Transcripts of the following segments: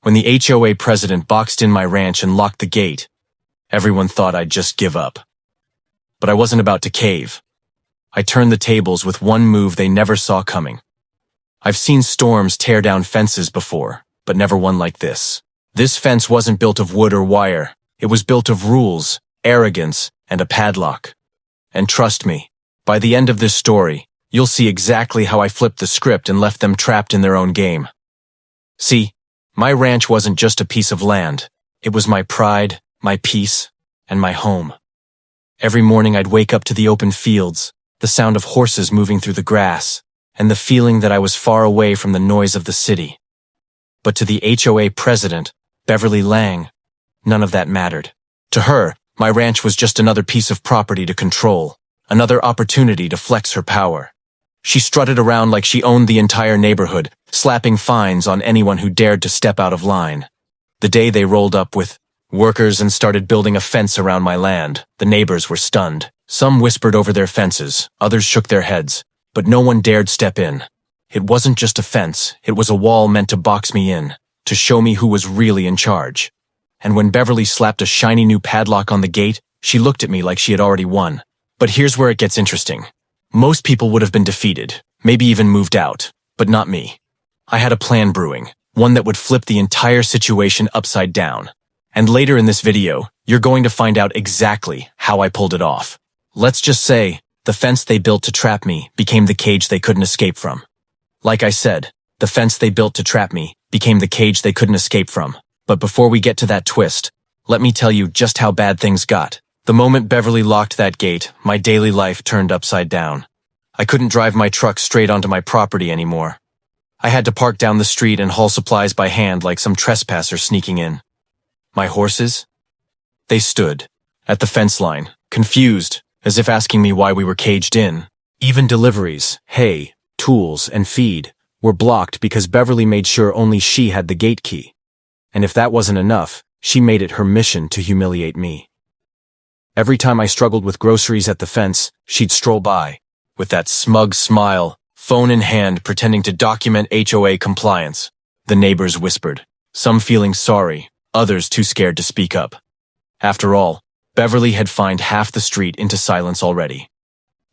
When the HOA president boxed in my ranch and locked the gate, everyone thought I'd just give up. But I wasn't about to cave. I turned the tables with one move they never saw coming. I've seen storms tear down fences before, but never one like this. This fence wasn't built of wood or wire. It was built of rules, arrogance, and a padlock. And trust me, by the end of this story, you'll see exactly how I flipped the script and left them trapped in their own game. See, my ranch wasn't just a piece of land. It was my pride, my peace, and my home. Every morning I'd wake up to the open fields, the sound of horses moving through the grass, and the feeling that I was far away from the noise of the city. But to the HOA president, Beverly Lang, none of that mattered. To her, my ranch was just another piece of property to control, another opportunity to flex her power. She strutted around like she owned the entire neighborhood, slapping fines on anyone who dared to step out of line. The day they rolled up with workers and started building a fence around my land, the neighbors were stunned. Some whispered over their fences, others shook their heads, but no one dared step in. It wasn't just a fence, it was a wall meant to box me in, to show me who was really in charge. And when Beverly slapped a shiny new padlock on the gate, she looked at me like she had already won. But here's where it gets interesting. Most people would have been defeated, maybe even moved out, but not me. I had a plan brewing, one that would flip the entire situation upside down. And later in this video, you're going to find out exactly how I pulled it off. Let's just say, the fence they built to trap me became the cage they couldn't escape from. Like I said, the fence they built to trap me became the cage they couldn't escape from. But before we get to that twist, let me tell you just how bad things got. The moment Beverly locked that gate, my daily life turned upside down. I couldn't drive my truck straight onto my property anymore. I had to park down the street and haul supplies by hand like some trespasser sneaking in. My horses? They stood at the fence line, confused, as if asking me why we were caged in. Even deliveries, hay, tools, and feed were blocked because Beverly made sure only she had the gate key. And if that wasn't enough, she made it her mission to humiliate me. Every time I struggled with groceries at the fence, she'd stroll by, with that smug smile, phone in hand pretending to document HOA compliance. The neighbors whispered, some feeling sorry, others too scared to speak up. After all, Beverly had fined half the street into silence already.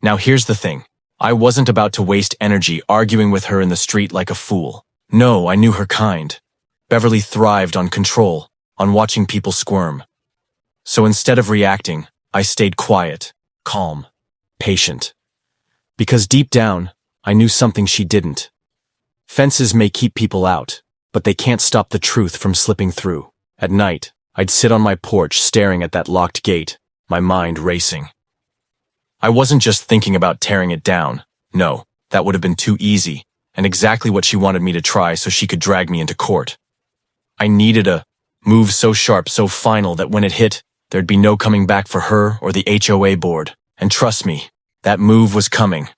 Now here's the thing. I wasn't about to waste energy arguing with her in the street like a fool. No, I knew her kind. Beverly thrived on control, on watching people squirm. So instead of reacting, I stayed quiet, calm, patient. Because deep down, I knew something she didn't. Fences may keep people out, but they can't stop the truth from slipping through. At night, I'd sit on my porch staring at that locked gate, my mind racing. I wasn't just thinking about tearing it down. No, that would have been too easy, and exactly what she wanted me to try so she could drag me into court. I needed a move so sharp, so final that when it hit, there'd be no coming back for her or the HOA board. And trust me, that move was coming.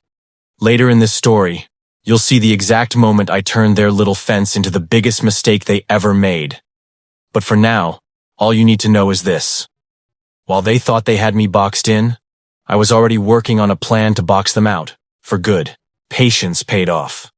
Later in this story, you'll see the exact moment I turned their little fence into the biggest mistake they ever made. But for now, all you need to know is this. While they thought they had me boxed in, I was already working on a plan to box them out, for good. Patience paid off.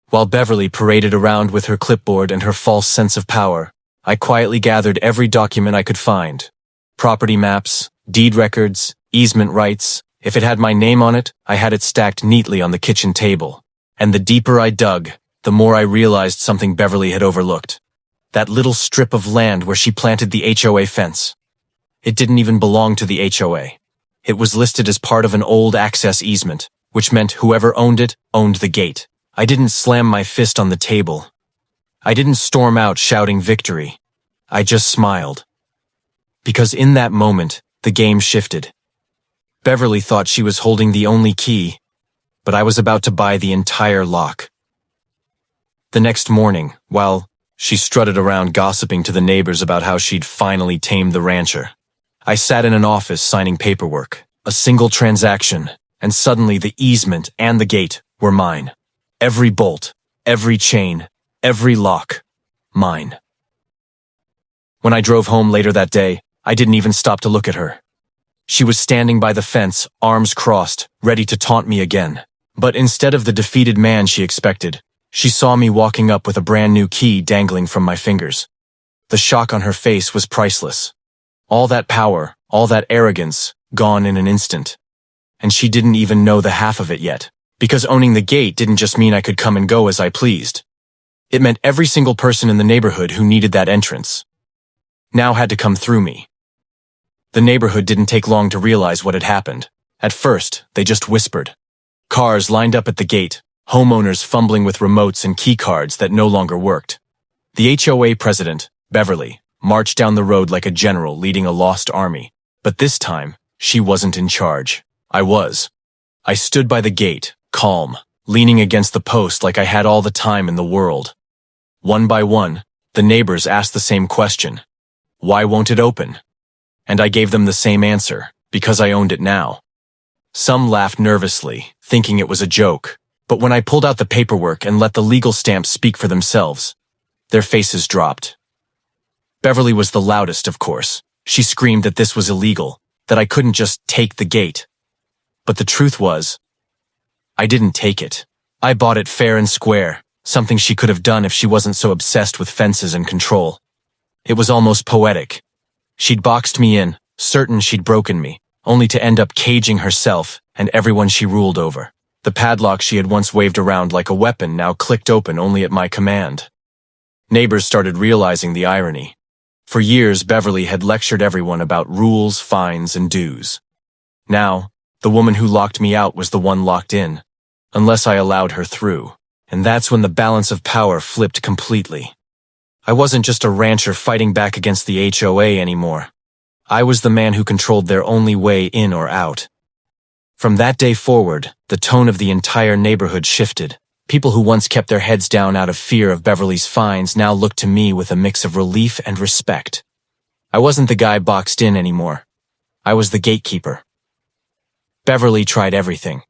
While Beverly paraded around with her clipboard and her false sense of power, I quietly gathered every document I could find. Property maps, deed records, easement rights. If it had my name on it, I had it stacked neatly on the kitchen table. And the deeper I dug, the more I realized something Beverly had overlooked. That little strip of land where she planted the HOA fence. It didn't even belong to the HOA. It was listed as part of an old access easement, which meant whoever owned it, owned the gate. I didn't slam my fist on the table. I didn't storm out shouting victory. I just smiled. Because in that moment, the game shifted. Beverly thought she was holding the only key, but I was about to buy the entire lock. The next morning, while she strutted around gossiping to the neighbors about how she'd finally tamed the rancher, I sat in an office signing paperwork, a single transaction, and suddenly the easement and the gate were mine. Every bolt, every chain, every lock, mine. When I drove home later that day, I didn't even stop to look at her. She was standing by the fence, arms crossed, ready to taunt me again. But instead of the defeated man she expected, She saw me walking up with a brand new key dangling from my fingers. The shock on her face was priceless. All that power, all that arrogance, gone in an instant. And she didn't even know the half of it yet, because owning the gate didn't just mean I could come and go as I pleased. It meant every single person in the neighborhood who needed that entrance now had to come through me. The neighborhood didn't take long to realize what had happened. At first, they just whispered. Cars lined up at the gate, homeowners fumbling with remotes and key cards that no longer worked. The HOA president, Beverly, marched down the road like a general leading a lost army. But this time, she wasn't in charge. I was. I stood by the gate, calm, leaning against the post like I had all the time in the world. One by one, the neighbors asked the same question. Why won't it open? And I gave them the same answer, because I owned it now. Some laughed nervously, thinking it was a joke, but when I pulled out the paperwork and let the legal stamps speak for themselves, their faces dropped. Beverly was the loudest, of course. She screamed that this was illegal, that I couldn't just take the gate. But the truth was, I didn't take it. I bought it fair and square, something she could have done if she wasn't so obsessed with fences and control. It was almost poetic. She'd boxed me in, certain she'd broken me, only to end up caging herself and everyone she ruled over. The padlock she had once waved around like a weapon now clicked open only at my command. Neighbors started realizing the irony. For years, Beverly had lectured everyone about rules, fines, and dues. Now, the woman who locked me out was the one locked in, unless I allowed her through. And that's when the balance of power flipped completely. I wasn't just a rancher fighting back against the HOA anymore. I was the man who controlled their only way in or out. From that day forward, the tone of the entire neighborhood shifted. People who once kept their heads down out of fear of Beverly's fines now looked to me with a mix of relief and respect. I wasn't the guy boxed in anymore. I was the gatekeeper. Beverly tried everything.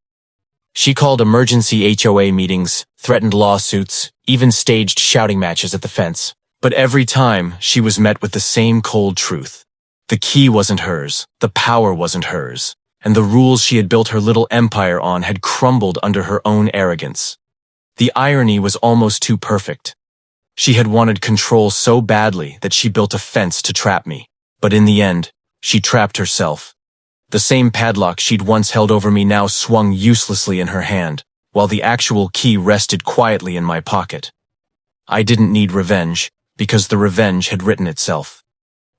She called emergency HOA meetings, threatened lawsuits, even staged shouting matches at the fence. But every time, she was met with the same cold truth. The key wasn't hers, the power wasn't hers, and the rules she had built her little empire on had crumbled under her own arrogance. The irony was almost too perfect. She had wanted control so badly that she built a fence to trap me. But in the end, she trapped herself. The same padlock she'd once held over me now swung uselessly in her hand, while the actual key rested quietly in my pocket. I didn't need revenge, because the revenge had written itself.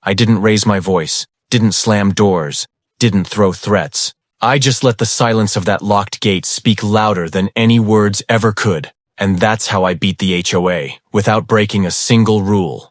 I didn't raise my voice, didn't slam doors, didn't throw threats. I just let the silence of that locked gate speak louder than any words ever could, and that's how I beat the HOA, without breaking a single rule.